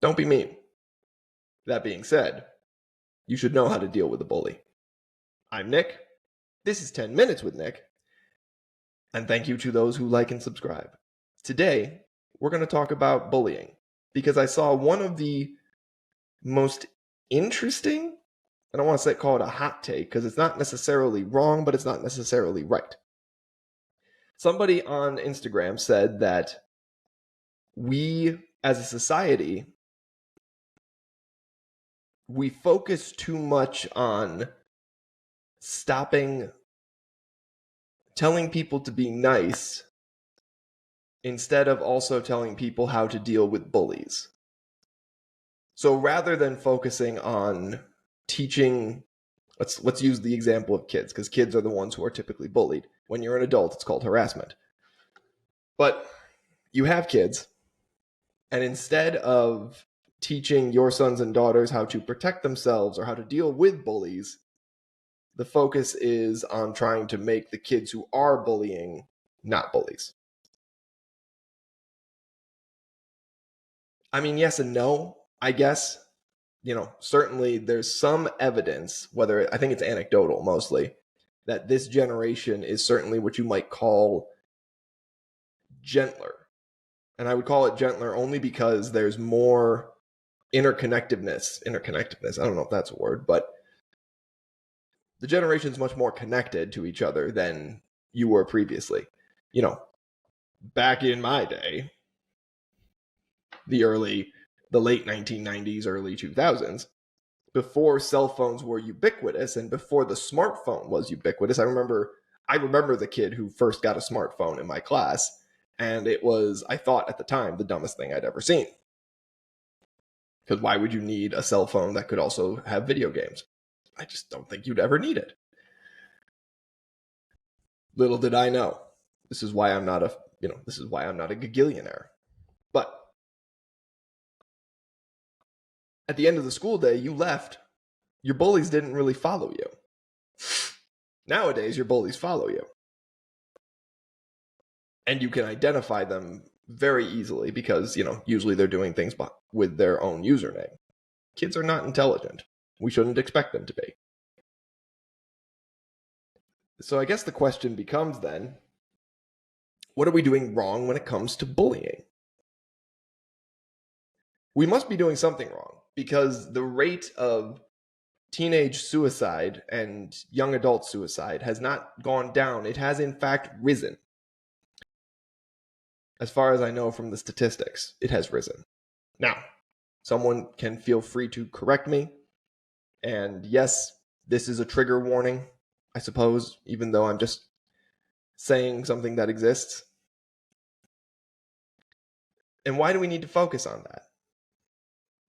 Don't be mean. That being said, you should know how to deal with a bully. I'm Nick. This is 10 Minutes with Nick. And thank you to those who like and subscribe. Today, we're going to talk about bullying because I saw one of the most interesting, I don't want to call it a hot take because it's not necessarily wrong, but it's not necessarily right. Somebody on Instagram said that we as a society, we focus too much on telling people to be nice instead of also telling people how to deal with bullies. So rather than focusing on teaching, let's use the example of kids, because kids are the ones who are typically bullied. When you're an adult, it's called harassment. But you have kids, and instead of teaching your sons and daughters how to protect themselves or how to deal with bullies, the focus is on trying to make the kids who are bullying not bullies. I mean, yes and no, I guess. Certainly there's some evidence, whether I think it's anecdotal mostly, that this generation is certainly what you might call gentler. And I would call it gentler only because there's more interconnectedness, I don't know if that's a word, but the generation's much more connected to each other than you were previously. Back in my day, the late 1990s, early 2000s, before cell phones were ubiquitous and before the smartphone was ubiquitous, I remember the kid who first got a smartphone in my class, and it was, I thought at the time, the dumbest thing I'd ever seen. Because why would you need a cell phone that could also have video games? I just don't think you'd ever need it. Little did I know. This is why I'm not a gagillionaire. But at the end of the school day, you left. Your bullies didn't really follow you. Nowadays, your bullies follow you. And you can identify them very easily because, usually they're doing things with their own username. Kids are not intelligent. We shouldn't expect them to be. So I guess the question becomes then, what are we doing wrong when it comes to bullying? We must be doing something wrong because the rate of teenage suicide and young adult suicide has not gone down. It has, in fact, risen. As far as I know from the statistics, it has risen. Now, someone can feel free to correct me. And yes, this is a trigger warning, I suppose, even though I'm just saying something that exists. And why do we need to focus on that?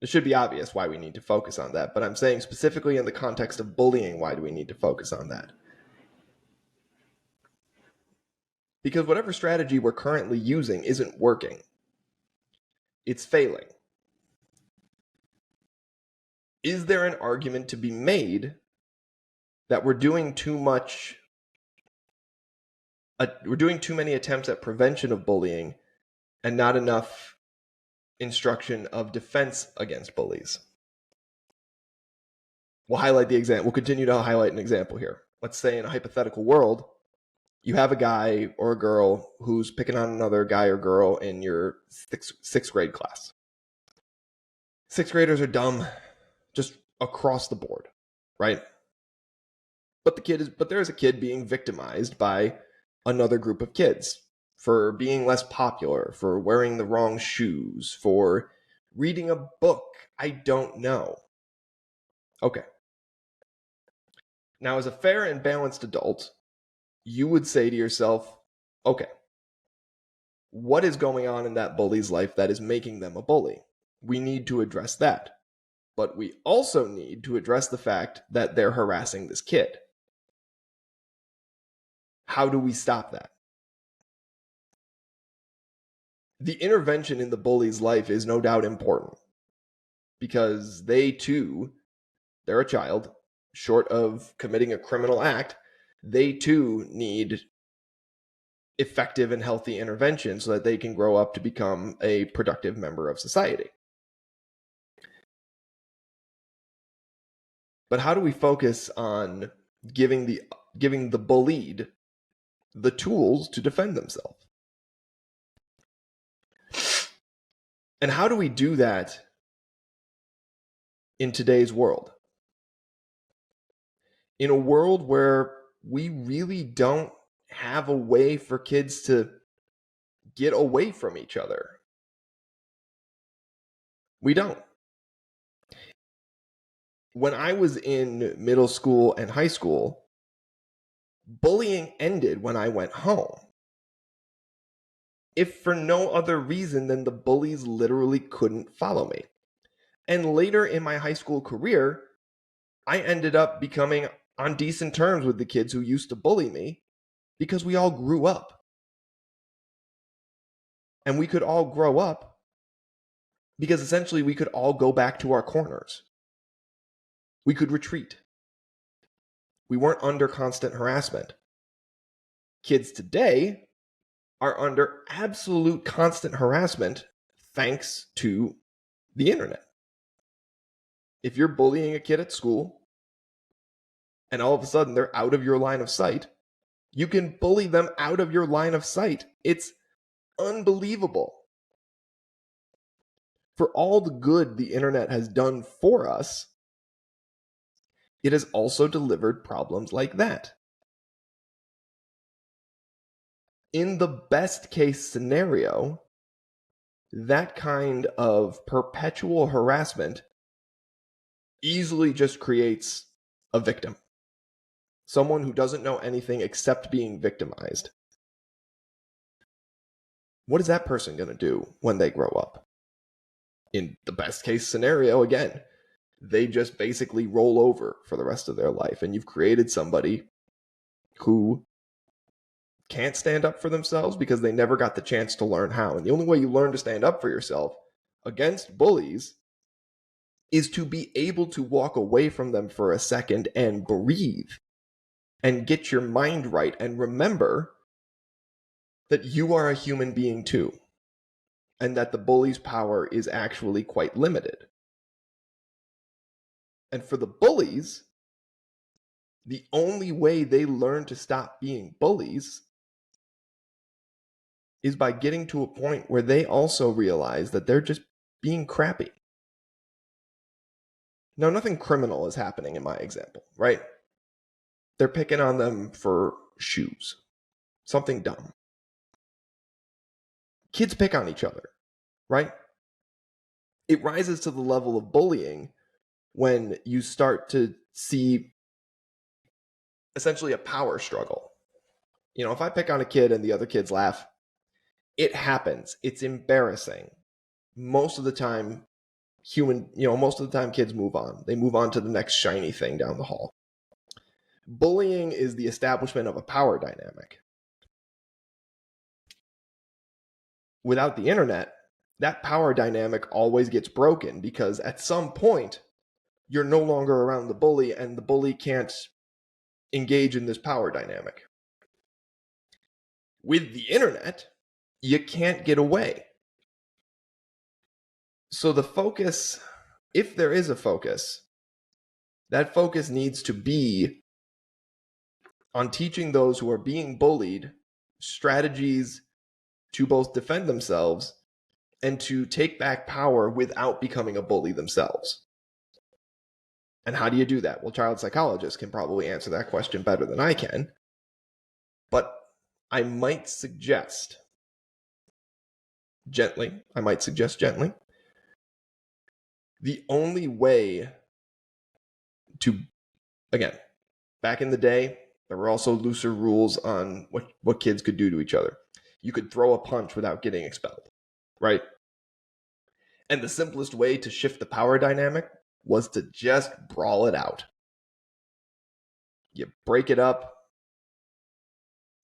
It should be obvious why we need to focus on that, but I'm saying specifically in the context of bullying, why do we need to focus on that? Because whatever strategy we're currently using isn't working. It's failing. Is there an argument to be made that we're doing too many attempts at prevention of bullying and not enough instruction of defense against bullies? We'll continue to highlight an example here. Let's say in a hypothetical world, you have a guy or a girl who's picking on another guy or girl in your sixth grade class. Sixth graders are dumb just across the board, right? But there's a kid being victimized by another group of kids for being less popular, for wearing the wrong shoes, for reading a book. I don't know. Okay. Now, as a fair and balanced adult, you would say to yourself, okay, what is going on in that bully's life that is making them a bully? We need to address that. But we also need to address the fact that they're harassing this kid. How do we stop that? The intervention in the bully's life is no doubt important because they're a child, short of committing a criminal act, they too need effective and healthy intervention so that they can grow up to become a productive member of society. But how do we focus on giving the bullied the tools to defend themselves? And how do we do that in today's world? In a world where we really don't have a way for kids to get away from each other. We don't. When I was in middle school and high school, bullying ended when I went home. If for no other reason than the bullies literally couldn't follow me. And later in my high school career, I ended up becoming on decent terms with the kids who used to bully me because we all grew up. And we could all grow up because essentially we could all go back to our corners. We could retreat. We weren't under constant harassment. Kids today are under absolute constant harassment thanks to the internet. If you're bullying a kid at school and all of a sudden they're out of your line of sight, you can bully them out of your line of sight. It's unbelievable. For all the good the internet has done for us, it has also delivered problems like that. In the best case scenario, that kind of perpetual harassment easily just creates a victim. Someone who doesn't know anything except being victimized. What is that person going to do when they grow up? In the best case scenario, again, they just basically roll over for the rest of their life. And you've created somebody who can't stand up for themselves because they never got the chance to learn how. And the only way you learn to stand up for yourself against bullies is to be able to walk away from them for a second and breathe and get your mind right and remember that you are a human being too, and that the bully's power is actually quite limited. And for the bullies, the only way they learn to stop being bullies is by getting to a point where they also realize that they're just being crappy. Now, nothing criminal is happening in my example, right? They're picking on them for shoes, something dumb. Kids pick on each other, right? It rises to the level of bullying when you start to see essentially a power struggle. You know, if I pick on a kid and the other kids laugh, it happens. It's embarrassing. Most of the time, most of the time kids move on. They move on to the next shiny thing down the hall. Bullying is the establishment of a power dynamic. Without the internet, that power dynamic always gets broken because at some point, you're no longer around the bully and the bully can't engage in this power dynamic. With the internet, you can't get away. So the focus, if there is a focus, that focus needs to be on teaching those who are being bullied strategies to both defend themselves and to take back power without becoming a bully themselves. And how do you do that? Well, child psychologists can probably answer that question better than I can. But I might suggest gently, the only way to, again, back in the day, there were also looser rules on what kids could do to each other. You could throw a punch without getting expelled, right? And the simplest way to shift the power dynamic was to just brawl it out. You break it up.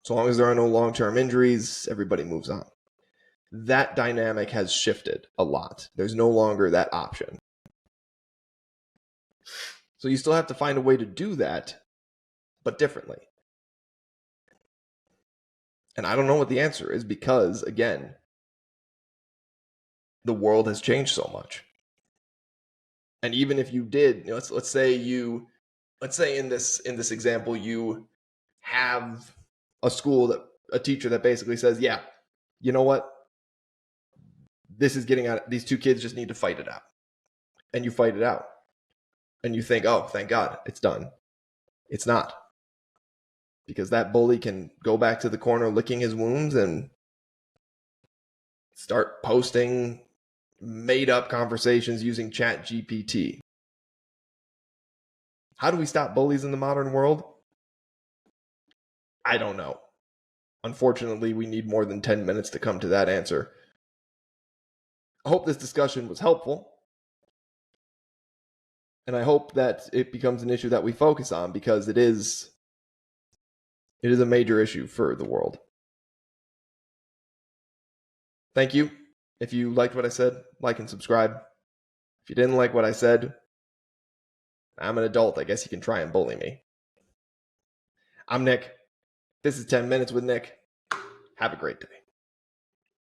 So long as there are no long-term injuries, everybody moves on. That dynamic has shifted a lot. There's no longer that option. So you still have to find a way to do that, but differently. And I don't know what the answer is because, again, the world has changed so much. And even if you did, let's say you let's say in this example, you have a teacher that basically says, yeah, you know what? This is getting out. These two kids just need to fight it out. And you fight it out. And you think, oh, thank God, it's done. It's not. Because that bully can go back to the corner licking his wounds and start posting made up conversations using Chat GPT. How do we stop bullies in the modern world? I don't know. Unfortunately, we need more than 10 minutes to come to that answer. I hope this discussion was helpful. And I hope that it becomes an issue that we focus on, because it is a major issue for the world. Thank you. If you liked what I said, like and subscribe. If you didn't like what I said, I'm an adult. I guess you can try and bully me. I'm Nick. This is 10 Minutes with Nick. Have a great day.